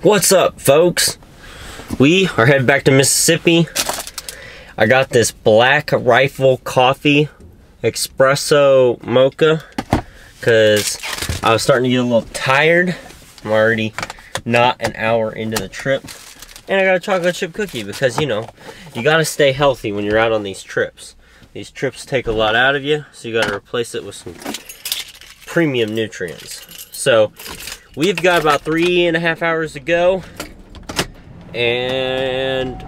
What's up, folks? We are headed back to Mississippi. I got this Black Rifle coffee espresso mocha because I was starting to get a little tired. I'm already not an hour into the trip. And I got a chocolate chip cookie because, you know, you gotta stay healthy when you're out on these trips. These trips take a lot out of you, so you gotta replace it with some premium nutrients. So we've got about 3.5 hours to go,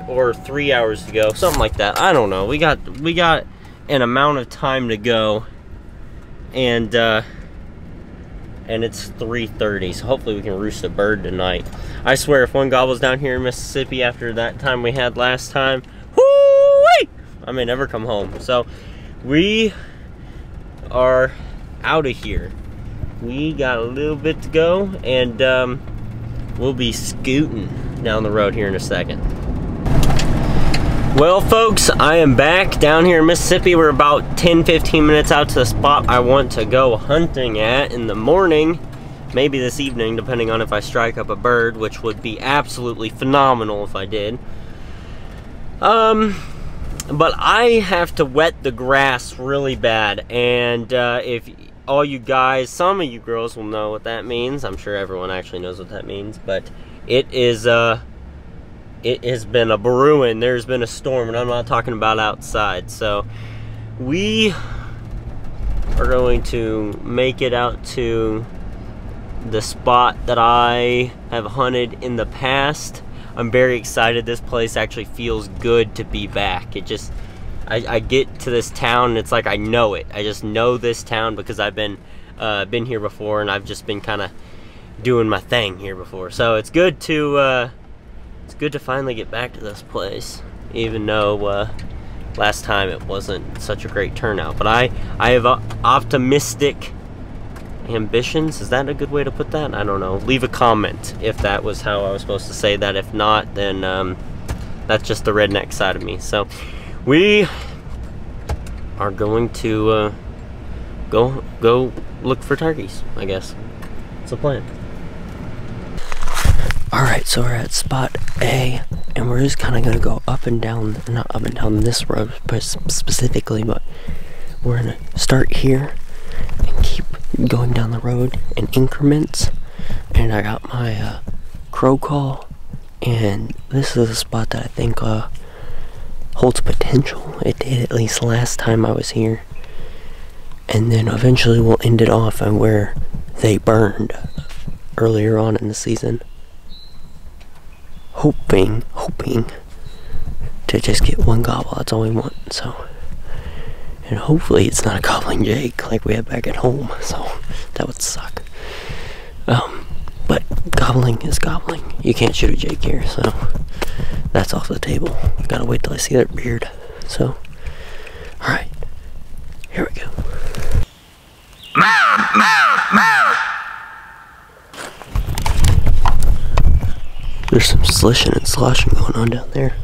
or 3 hours to go, something like that. I don't know. We got an amount of time to go, and it's 3:30, so hopefully we can roost a bird tonight. I swear, if one gobbles down here in Mississippi after that time we had last time, whoo-wee, I may never come home. So we are out of here. We got a little bit to go, and we'll be scooting down the road here in a second. Well, folks, I am back down here in Mississippi. We're about 10-15 minutes out to the spot I want to go hunting at in the morning. Maybe this evening, depending on if I strike up a bird, which would be absolutely phenomenal if I did. But I have to wet the grass really bad, and if all you guys, some of you girls will know what that means. I'm sure everyone actually knows what that means, but it has been a brewing. There's been a storm, and I'm not talking about outside. So we are going to make it out to the spot that I have hunted in the past. I'm very excited. This place actually feels good to be back. It just, I get to this town and it's like I know it. I just know this town because I've been here before, and I've just been kind of doing my thing here before. So it's good to finally get back to this place, even though last time it wasn't such a great turnout. But I have optimistic ambitions. Is that a good way to put that? I don't know. Leave a comment if that was how I was supposed to say that. If not, then that's just the redneck side of me. So we are going to go look for turkeys, I guess. It's the plan. Alright, so we're at spot A, and we're just kind of going to go up and down, not up and down this road specifically, but we're going to start here and keep going down the road in increments. And I got my crow call, and this is a spot that I think holds potential. It did, at least last time I was here. And then eventually we'll end it off on where they burned earlier on in the season. Hoping to just get one gobble. That's all we want. So, and hopefully it's not a gobbling jake like we had back at home. So that would suck. But gobbling is gobbling. You can't shoot a jake here, so that's off the table. Gotta wait till I see that beard. So, all right, here we go. There's some slishing and sloshing going on down there.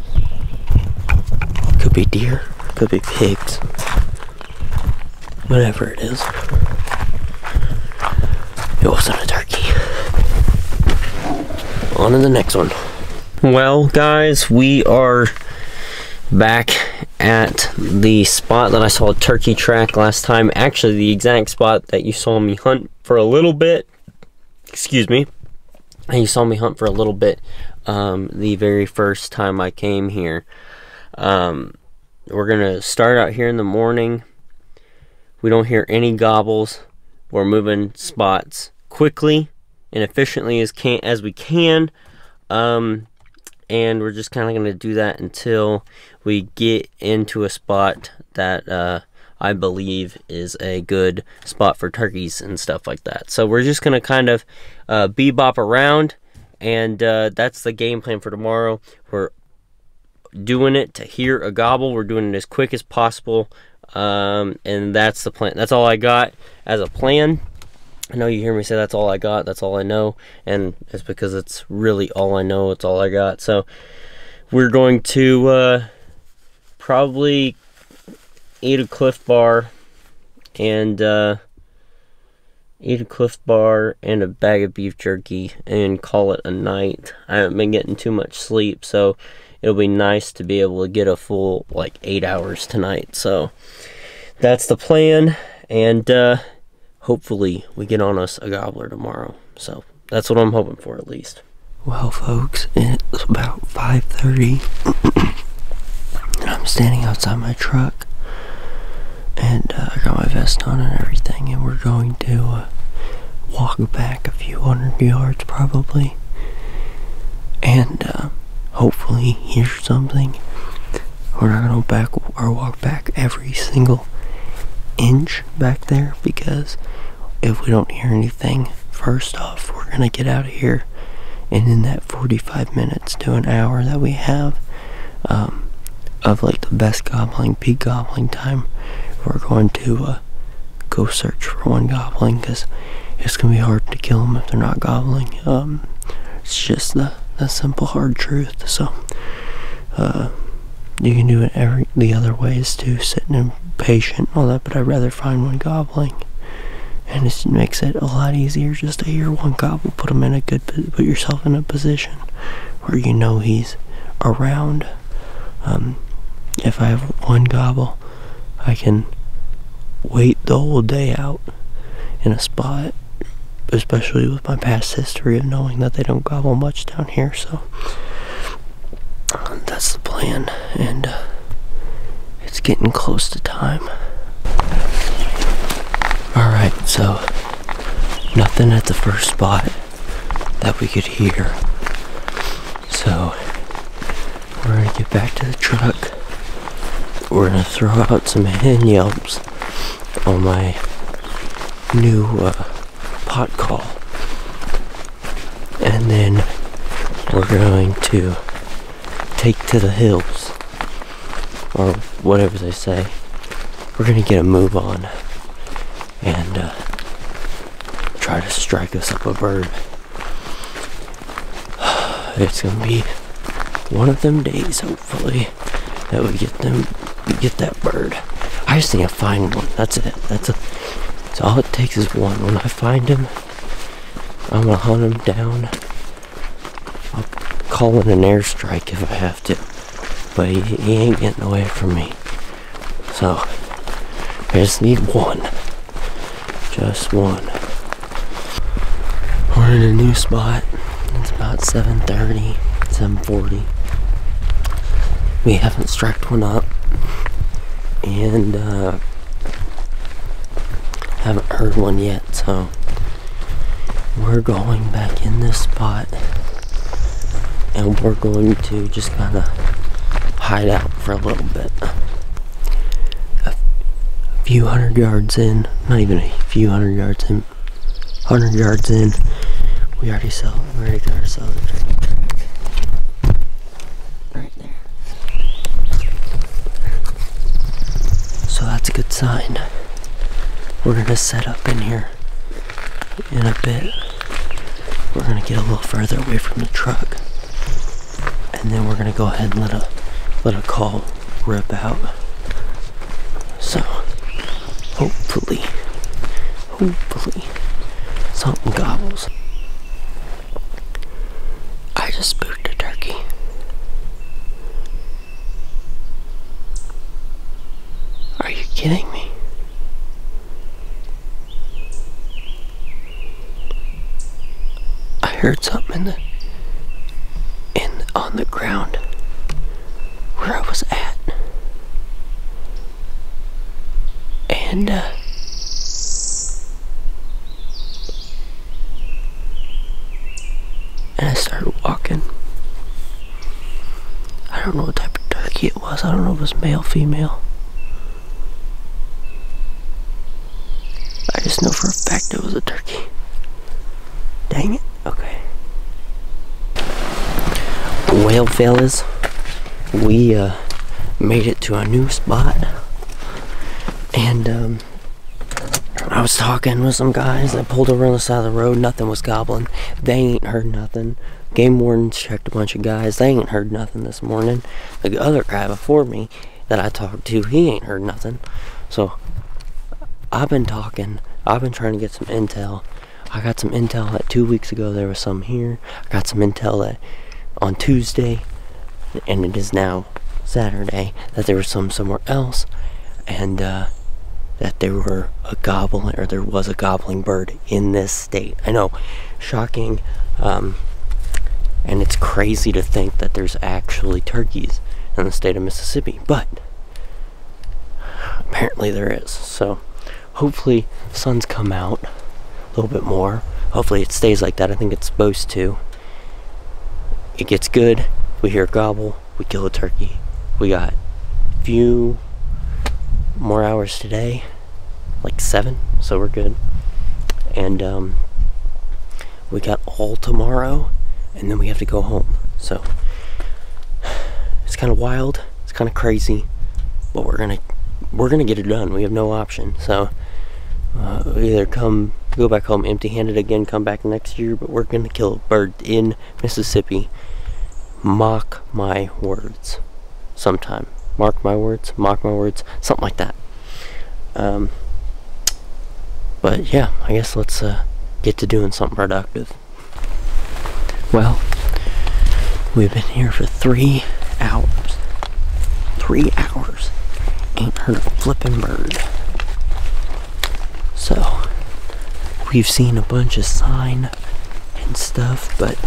Could be deer, could be pigs. Whatever it is. It wasn't a turkey. On to the next one. Well, guys, we are back at the spot that I saw a turkey track last time. Actually, the exact spot that you saw me hunt for a little bit. Excuse me. You saw me hunt for a little bit the very first time I came here. We're gonna start out here in the morning. We don't hear any gobbles. We're moving spots quickly and efficiently as we can, and we're just kind of gonna do that until we get into a spot that I believe is a good spot for turkeys and stuff like that. So we're just gonna kind of bebop around, and that's the game plan for tomorrow. We're doing it to hear a gobble. We're doing it as quick as possible, and that's the plan. That's all I got as a plan. I know you hear me say that's all I got, that's all I know, and it's because it's really all I know, it's all I got. So we're going to probably eat a Cliff Bar and eat a Cliff Bar and a bag of beef jerky, and call it a night. I haven't been getting too much sleep, so it'll be nice to be able to get a full, like, 8 hours tonight. So, that's the plan, and hopefully we get on us a gobbler tomorrow. So, that's what I'm hoping for, at least. Well, folks, it's about 5:30, and I'm standing outside my truck, and I got my vest on and everything, and we're going to walk back a few hundred yards, probably, and hopefully hear something. We're not going to walk back every single inch back there, because if we don't hear anything, first off, we're going to get out of here. And in that 45 minutes to an hour that we have of like the best gobbling, peak gobbling time, we're going to go search for one gobbling, because it's going to be hard to kill them if they're not gobbling. It's just the simple hard truth. So you can do it the other ways too, sitting impatient and all that, but I'd rather find one gobbling. And it makes it a lot easier just to hear one gobble. Put yourself in a position where you know he's around. If I have one gobble, I can wait the whole day out in a spot, especially with my past history of knowing that they don't gobble much down here. So that's the plan, and it's getting close to time. Alright, so nothing at the first spot that we could hear. So we're going to get back to the truck. We're going to throw out some hen yelps on my new pot call. And then we're going to take to the hills, or whatever they say. We're going to get a move on and try to strike us up a bird. It's gonna be one of them days, hopefully, that we get that bird. I just need to find one. That's it. So all it takes is one. When I find him, I'm gonna hunt him down. I'll call in an airstrike if I have to, but he ain't getting away from me. So I just need one. Just one. We're in a new spot. It's about 7:30, 7:40. We haven't struck one up, and haven't heard one yet, so we're going back in this spot, and we're going to just kind of hide out for a little bit. A few hundred yards in, not even a few hundred yards in, 100 yards in, we already got ourselves a train track. Right there. So that's a good sign. We're gonna set up in here in a bit. We're gonna get a little further away from the truck, and then we're gonna go ahead and let a call rip out. So hopefully something gobbles. I just spooked a turkey. Are you kidding me? I heard something on the ground where I was at, and I started walking. I don't know what type of turkey it was. I don't know if it was male, female. I just know for a fact it was a turkey. Dang it. Okay. Well, fellas, we made it to a new spot, and I was talking with some guys. I pulled over on the side of the road. Nothing was gobbling. They ain't heard nothing. Game wardens checked a bunch of guys. They ain't heard nothing this morning. The other guy before me that I talked to, he ain't heard nothing. So I've been talking I've been trying to get some intel. I got some intel that 2 weeks ago there was some here. I got some intel that on Tuesday, and it is now Saturday, that there was some somewhere else, and that there were a gobbling, or there was a gobbling bird in this state. I know, shocking, and it's crazy to think that there's actually turkeys in the state of Mississippi, but apparently there is. So hopefully the sun's come out a little bit more. Hopefully it stays like that. I think it's supposed to. It gets good, we hear a gobble, we kill a turkey. We got a few more hours today, like 7, so we're good. And we got all tomorrow, and then we have to go home. So it's kind of wild, it's kind of crazy, but we're gonna get it done. We have no option. So we either go back home empty-handed again, come back next year, but we're gonna kill a bird in Mississippi. Mock my words. Sometime. Mark my words, mock my words, something like that. But yeah, I guess let's get to doing something productive. Well, we've been here for 3 hours. 3 hours. Ain't heard a flipping bird. So, we've seen a bunch of sign and stuff, but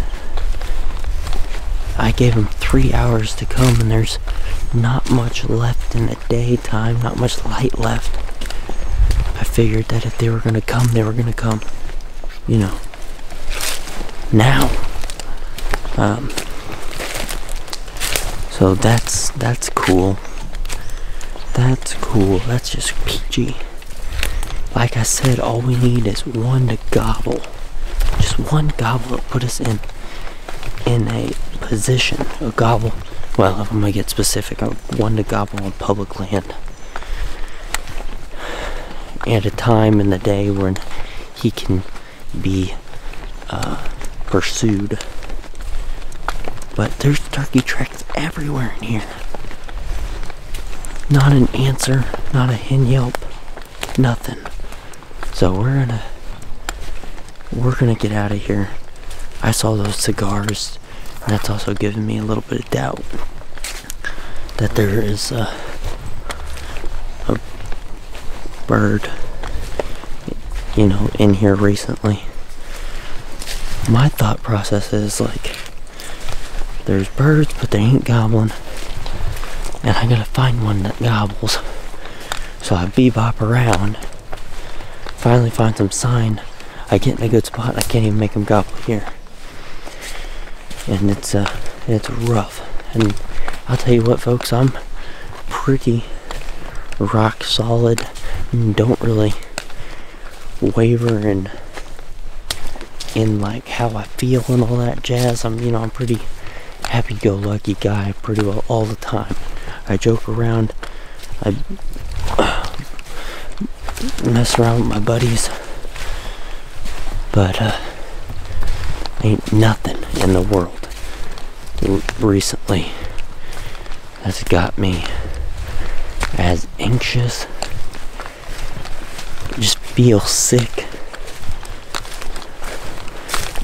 I gave them 3 hours to come, and there's not much left in the daytime, not much light left. I figured that if they were gonna come, they were gonna come, you know, now. So that's cool. That's cool. That's just peachy. Like I said, all we need is one to gobble. Just one gobble to put us in a position. A gobble. Well, I'm gonna get specific. I want to gobble on public land at a time in the day when he can be pursued. But there's turkey tracks everywhere in here. Not an answer, not a hen yelp, nothing. So we're gonna get out of here. I saw those cigars, and that's also giving me a little bit of doubt that there is a bird, you know, in here recently. My thought process is like, there's birds, but they ain't gobbling, and I gotta find one that gobbles. So I bebop around, finally find some sign. I get in a good spot. I can't even make them gobble here, and it's rough. And I'll tell you what, folks, I'm pretty rock solid and don't really waver in like how I feel and all that jazz. I'm pretty happy-go-lucky guy pretty well all the time. I joke around, I mess around with my buddies, but ain't nothing in the world recently that's got me as anxious, just feel sick,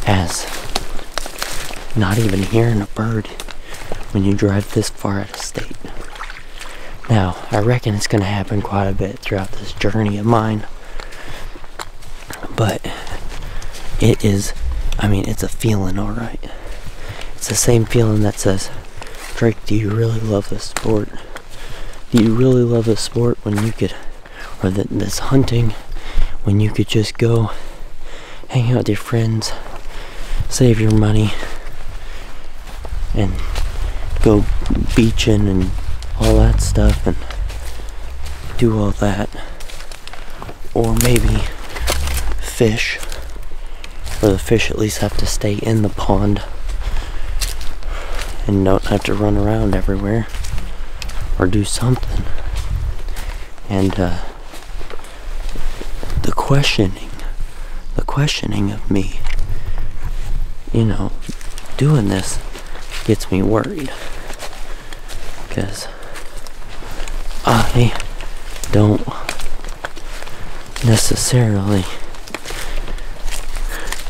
as not even hearing a bird when you drive this far out of state. Now, I reckon it's going to happen quite a bit throughout this journey of mine, but it is, it's a feeling, alright. It's the same feeling that says, Drake, do you really love this sport? Do you really love this sport when you could, or this hunting, when you could just go hang out with your friends, save your money, and go beaching and all that stuff, and do all that, or maybe fish, or the fish at least have to stay in the pond and don't have to run around everywhere, or do something. And the questioning of me, doing this gets me worried, because I don't necessarily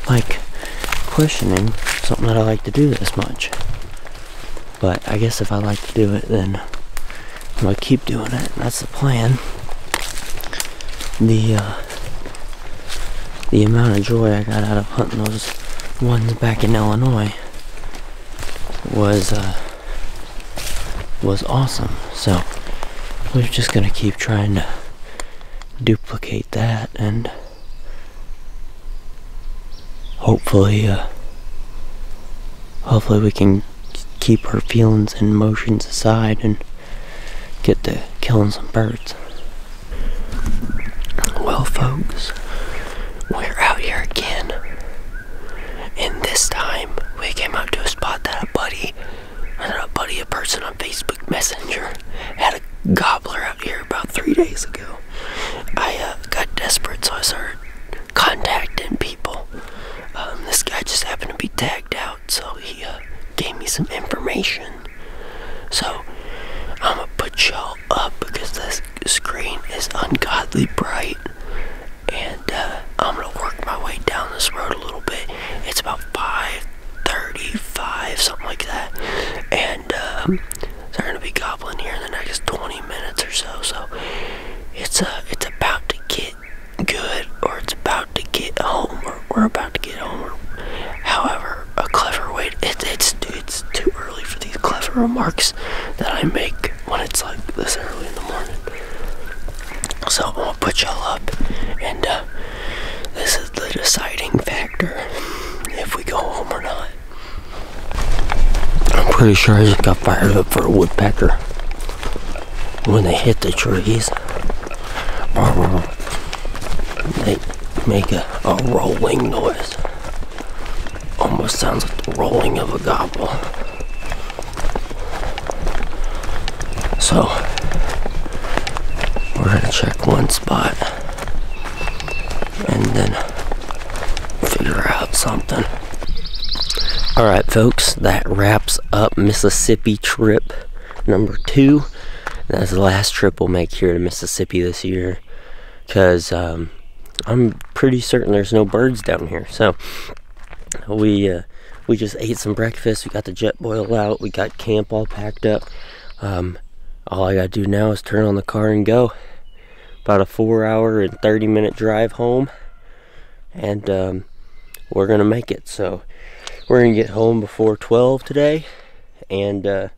like questioning something that I like to do this much. But I guess if I like to do it, then I'm gonna keep doing it. That's the plan. The amount of joy I got out of hunting those ones back in Illinois was awesome. So we're just gonna keep trying to duplicate that, and hopefully we can keep our feelings and emotions aside and get to killing some birds. Well, folks, we're out here again, and this time we came out to a spot that a person on Facebook Messenger had a gobbler out here about 3 days ago. I got desperate, so I started contacting people. This guy just happened to be tagged out, so he gave me some information. So I'm gonna put y'all up because this screen is ungodly bright, and I'm gonna work my way down this road a little bit. It's about 5:35, something like that, and they're gonna be gobbling here in the next 20 minutes or so. So it's about to get good, or it's about to get home, or we're about to get home, or however a clever way. It's too early for these clever remarks that I make when it's like this early in the morning. So I'm gonna put y'all up, and this is the deciding factor if we go home or not. I'm pretty sure I just got fired up for a woodpecker when they hit the trees. They make a rolling noise. Almost sounds like the rolling of a gobble. So we're gonna check one spot and then figure out something. Alright, folks, that wraps up Mississippi trip number 2. That's the last trip we'll make here to Mississippi this year, because I'm pretty certain there's no birds down here. So we just ate some breakfast. We got the jet boil out. We got camp all packed up. All I gotta do now is turn on the car and go. About a 4-hour and 30-minute drive home, and we're gonna make it. So we're gonna get home before 12 today, and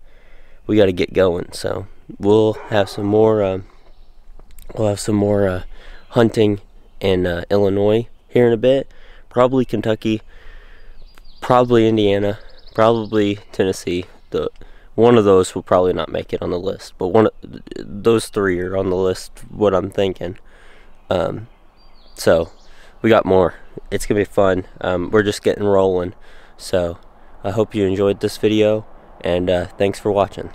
we got to get going. So we'll have some more hunting in Illinois here in a bit. Probably Kentucky, probably Indiana, probably Tennessee. One of those will probably not make it on the list, but those 3 are on the list, what I'm thinking. So we got more. It's gonna be fun. We're just getting rolling. So I hope you enjoyed this video, and thanks for watching.